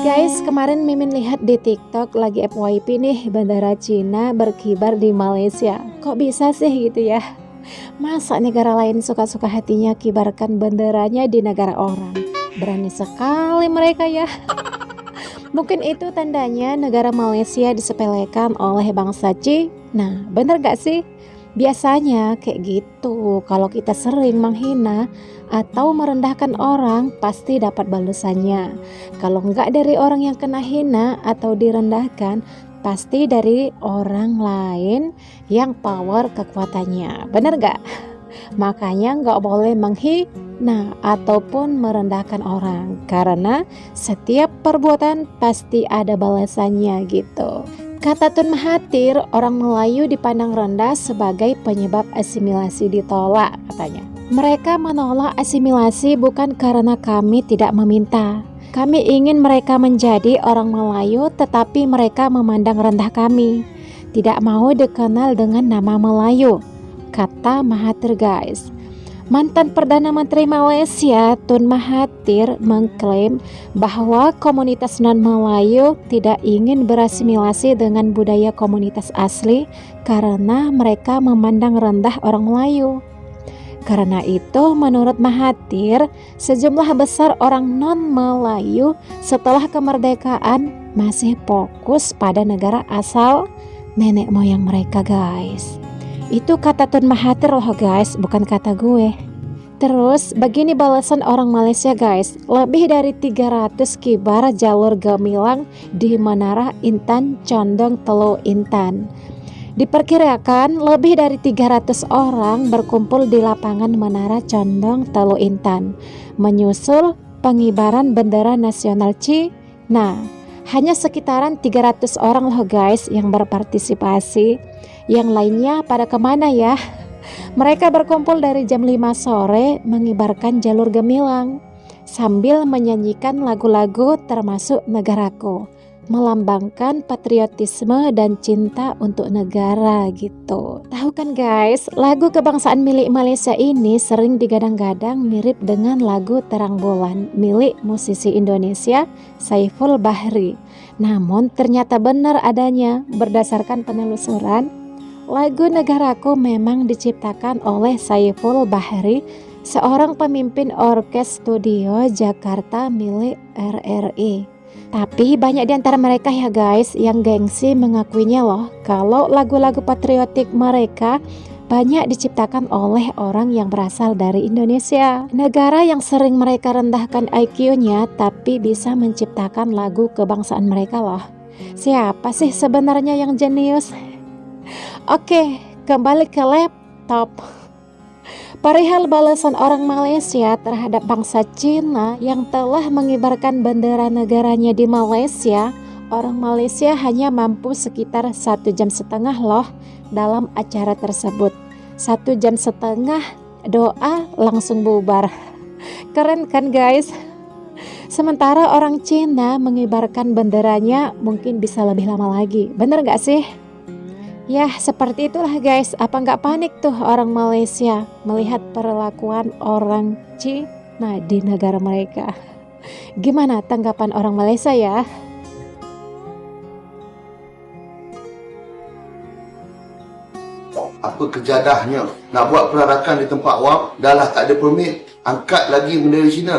Guys, kemarin Mimin lihat di TikTok lagi FYP nih, bendera Cina berkibar di Malaysia. Kok bisa sih gitu ya? Masa negara lain suka-suka hatinya kibarkan benderanya di negara orang? Berani sekali mereka ya. Mungkin itu tandanya negara Malaysia disepelekan oleh bangsa Cina. Bener gak sih? Biasanya kayak gitu. Kalau kita sering menghina atau merendahkan orang, pasti dapat balasannya. Kalau enggak dari orang yang kena hina atau direndahkan, pasti dari orang lain yang power kekuatannya. Bener gak? Makanya nggak boleh menghina ataupun merendahkan orang, karena setiap perbuatan pasti ada balasannya gitu. Kata Tun Mahathir, orang Melayu dipandang rendah sebagai penyebab asimilasi ditolak, katanya. Mereka menolak asimilasi bukan karena kami tidak meminta. Kami ingin mereka menjadi orang Melayu, tetapi mereka memandang rendah kami. Tidak mau dikenal dengan nama Melayu, kata Mahathir guys. Mantan Perdana Menteri Malaysia Tun Mahathir mengklaim bahwa komunitas non-Melayu tidak ingin berasimilasi dengan budaya komunitas asli karena mereka memandang rendah orang Melayu. Karena itu, menurut Mahathir, sejumlah besar orang non-Melayu setelah kemerdekaan masih fokus pada negara asal nenek moyang mereka guys. Itu kata Tun Mahathir loh guys, bukan kata gue. Terus begini balasan orang Malaysia guys. Lebih dari 300 kibar jalur gemilang di Menara Intan Condong Telu Intan. Diperkirakan lebih dari 300 orang berkumpul di lapangan Menara Condong Telu Intan menyusul pengibaran bendera nasional Cina. Hanya sekitaran 300 orang loh guys yang berpartisipasi. Yang lainnya pada kemana ya? Mereka berkumpul dari jam 5 sore mengibarkan jalur gemilang sambil menyanyikan lagu-lagu termasuk Negaraku, melambangkan patriotisme dan cinta untuk negara gitu. Tahu kan guys, lagu kebangsaan milik Malaysia ini sering digadang-gadang mirip dengan lagu Terang Bulan milik musisi Indonesia Saiful Bahri. Namun ternyata benar adanya. Berdasarkan penelusuran, lagu Negaraku memang diciptakan oleh Saiful Bahri, seorang pemimpin orkes studio Jakarta milik RRI. Tapi banyak di antara mereka ya guys yang gengsi mengakuinya loh kalau lagu-lagu patriotik mereka banyak diciptakan oleh orang yang berasal dari Indonesia, negara yang sering mereka rendahkan IQ-nya tapi bisa menciptakan lagu kebangsaan mereka loh. Siapa sih sebenarnya yang jenius? Oke, kembali ke laptop. Perihal balasan orang Malaysia terhadap bangsa Cina yang telah mengibarkan bendera negaranya di Malaysia, orang Malaysia hanya mampu sekitar 1,5 jam loh dalam acara tersebut. 1,5 jam doa langsung bubar. Keren kan guys? Sementara orang Cina mengibarkan benderanya mungkin bisa lebih lama lagi. Bener gak sih? Ya seperti itulah guys. Apa nggak panik tuh orang Malaysia melihat perlakuan orang Cina di negara mereka? Gimana tanggapan orang Malaysia ya? Apa kejadahnya nak buat perarakan di tempat awam, dah lah tak ada permit, angkat lagi bendera Cina.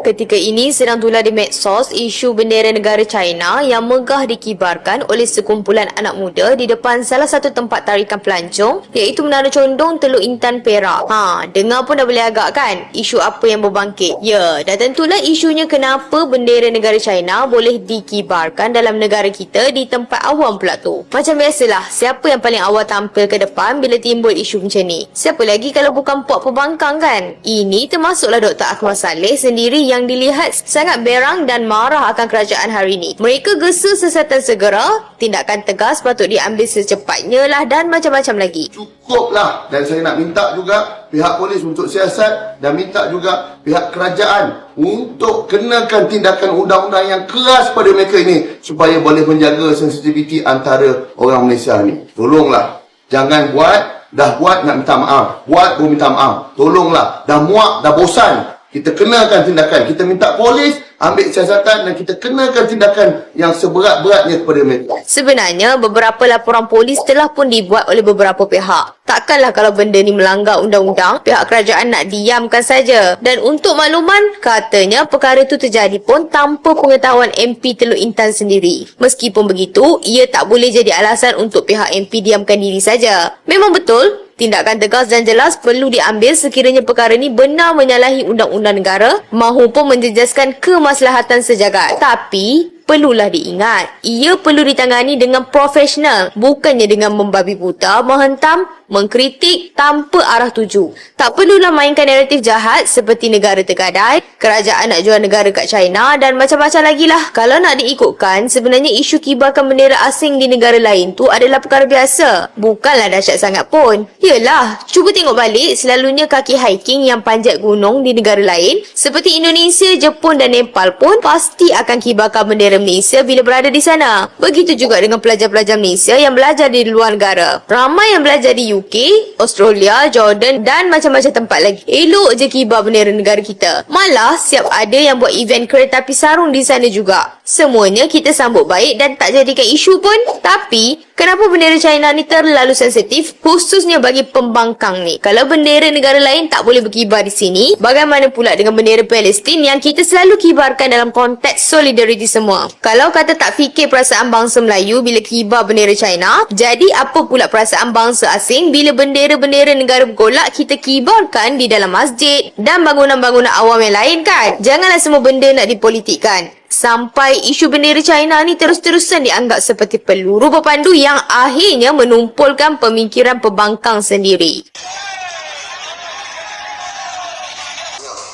Ketika ini sedang tular di medsos isu bendera negara China yang megah dikibarkan oleh sekumpulan anak muda di depan salah satu tempat tarikan pelancong iaitu Menara Condong Teluk Intan Perak. Dengar pun dah boleh agak kan isu apa yang berbangkit. Ya, dan tentulah isunya kenapa bendera negara China boleh dikibarkan dalam negara kita di tempat awam pula tu. Macam biasalah, siapa yang paling awal tampil ke depan bila timbul isu macam ni? Siapa lagi kalau bukan puak pembangkang kan? Ini termasuklah Dr. Akmal Saleh sendiri yang dilihat sangat berang dan marah akan kerajaan hari ini. Mereka gesa siasatan segera, tindakan tegas patut diambil secepatnya lah dan macam-macam lagi. Cukuplah, dan saya nak minta juga pihak polis untuk siasat dan minta juga pihak kerajaan untuk kenakan tindakan undang-undang yang keras pada mereka ini supaya boleh menjaga sensitiviti antara orang Malaysia ni. Tolonglah, jangan buat, dah buat nak minta maaf, buat baru minta maaf. Tolonglah, dah muak, dah bosan. Kita kenakan tindakan. Kita minta polis ambil siasatan dan kita kenakan tindakan yang seberat-beratnya kepada mereka. Sebenarnya, beberapa laporan polis telah pun dibuat oleh beberapa pihak. Takkanlah kalau benda ni melanggar undang-undang, pihak kerajaan nak diamkan saja. Dan untuk makluman, katanya perkara itu terjadi pun tanpa pengetahuan MP Teluk Intan sendiri. Meskipun begitu, ia tak boleh jadi alasan untuk pihak MP diamkan diri saja. Memang betul, tindakan tegas dan jelas perlu diambil sekiranya perkara ini benar menyalahi undang-undang negara mahupun menjejaskan kemaslahatan sejagat. Tapi, perlulah diingat, ia perlu ditangani dengan profesional, bukannya dengan membabi buta, menghentam, mengkritik tanpa arah tuju. Tak perlulah mainkan naratif jahat seperti negara tergadai, kerajaan nak jual negara kat China dan macam-macam lagi lah. Kalau nak diikutkan, sebenarnya isu kibarkan bendera asing di negara lain tu adalah perkara biasa. Bukanlah dahsyat sangat pun. Yelah, cuba tengok balik selalunya kaki hiking yang panjat gunung di negara lain seperti Indonesia, Jepun dan Nepal pun pasti akan kibarkan bendera Malaysia bila berada di sana. Begitu juga dengan pelajar-pelajar Malaysia yang belajar di luar negara. Ramai yang belajar di UK, Australia, Jordan dan macam-macam tempat lagi. Elok je kibar bendera negara kita. Malah siap ada yang buat event kereta api sarung di sana juga. Semuanya kita sambut baik dan tak jadikan isu pun. Tapi, kenapa bendera China ni terlalu sensitif khususnya bagi pembangkang ni? Kalau bendera negara lain tak boleh berkibar di sini, bagaimana pula dengan bendera Palestin yang kita selalu kibarkan dalam konteks solidariti semua? Kalau kata tak fikir perasaan bangsa Melayu bila kibar bendera China, jadi apa pula perasaan bangsa asing bila bendera-bendera negara bergolak kita kibarkan di dalam masjid dan bangunan-bangunan awam yang lain kan? Janganlah semua benda nak dipolitikkan. Sampai isu bendera China ni terus-terusan dianggap seperti peluru berpandu yang akhirnya menumpulkan pemikiran pembangkang sendiri.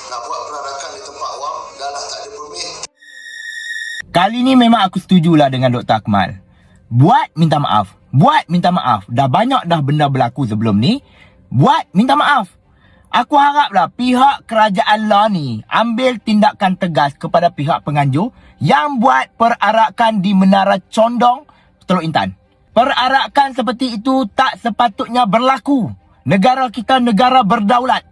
Nak buat perarakan di tempat awam dah lah tak ada permit. Kali ni memang aku setujulah dengan Dr. Akmal. Buat minta maaf. Buat minta maaf. Dah banyak dah benda berlaku sebelum ni. Buat minta maaf. Aku haraplah pihak kerajaan lah ni ambil tindakan tegas kepada pihak penganjur yang buat perarakan di Menara Condong, Teluk Intan. Perarakan seperti itu tak sepatutnya berlaku. Negara kita negara berdaulat.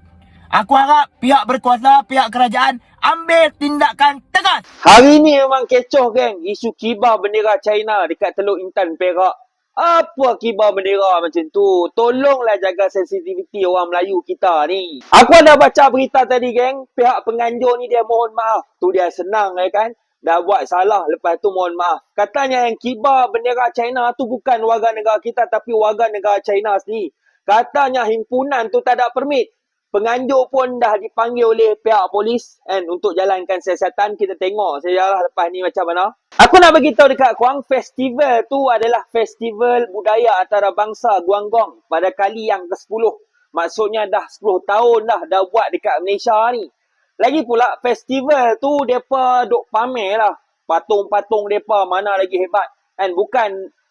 Aku harap pihak berkuasa, pihak kerajaan ambil tindakan tegas. Hari ni memang kecoh geng, isu kibar bendera China dekat Teluk Intan Perak. Apa kibar bendera macam tu? Tolonglah jaga sensitiviti orang Melayu kita ni. Aku ada baca berita tadi geng, pihak penganjur ni dia mohon maaf. Tu dia senang kan? Dah buat salah, lepas tu mohon maaf. Katanya yang kibar bendera China tu bukan warga negara kita tapi warga negara China sendiri. Katanya himpunan tu tak ada permit. Penganjur pun dah dipanggil oleh pihak polis untuk jalankan siasatan. Kita tengok sejarah lepas ni macam mana. Aku nak beritahu dekat korang, festival tu adalah festival budaya antara bangsa Guangdong pada kali yang ke-10. Maksudnya dah 10 tahun dah buat dekat Malaysia ni. Lagi pula festival tu depa duk pamer lah. Patung-patung depa mana lagi hebat.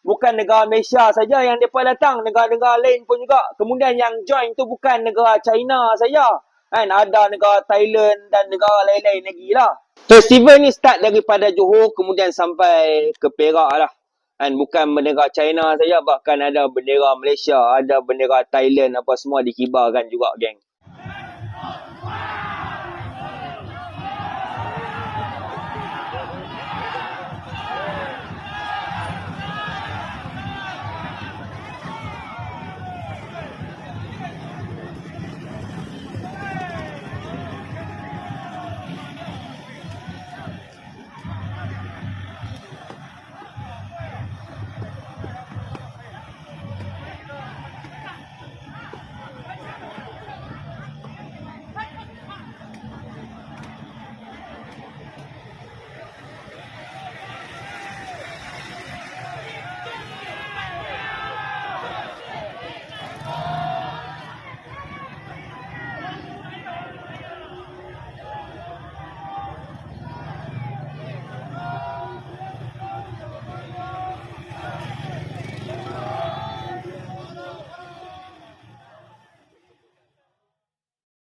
Bukan negara Malaysia saja yang mereka datang, negara-negara lain pun juga. Kemudian yang join tu bukan negara China saja. Ada negara Thailand dan negara lain-lain lagi lah. Festival ni start daripada Johor kemudian sampai ke Perak lah. Bukan bendera China saja, bahkan ada bendera Malaysia, ada bendera Thailand apa semua dikibarkan juga geng.